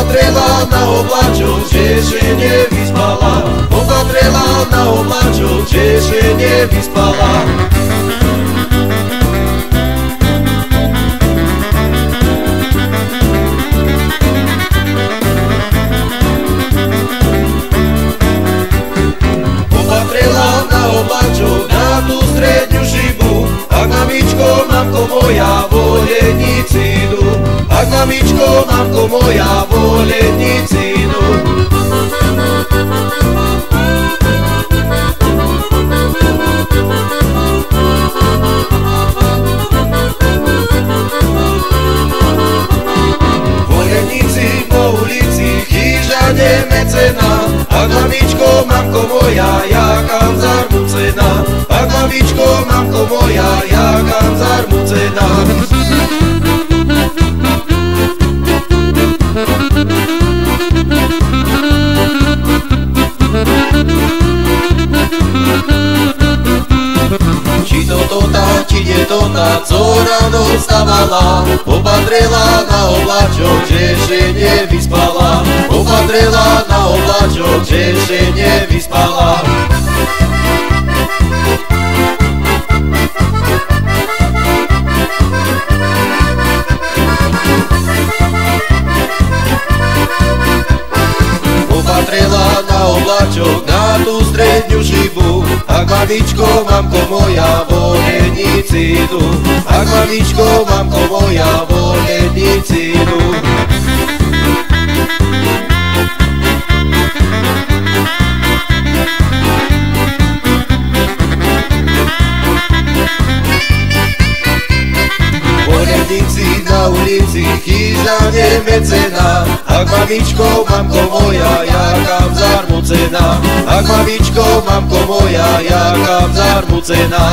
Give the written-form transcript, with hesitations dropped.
Popatrela na oblačok, že še nevyspala. Popatrela na oblačok, že še nevyspala. Popatrela na oblačok, na tú stredňu šibu. Ak mamičko, mamko moja, voľeníci idú. Ak mamičko, mamko moja, voľeníci idú. Voľeníci po ulici, chýžane mecená. Ak mamičko, mamko moja, jakam zarmucená. Ak mamičko, mamko moja, jakam zarmucená. Či to tá, či nie to tá, co ráno vstávala. Popatrela na oblačok, že še nevyspala. Popatrela na oblačok, že še nevyspala. Popatrela na oblačok, na tú stredňu šibu. Ak mamičko, mamko moja, voľeníci idú. Ak mamičko, mamko moja, voľeníci idú. Voľeníci na ulici, chýžane mecená. Ak mamičko, mamko moja, jakam zarmucená. Ak mamičko, mamko moja, jakam zarmucená.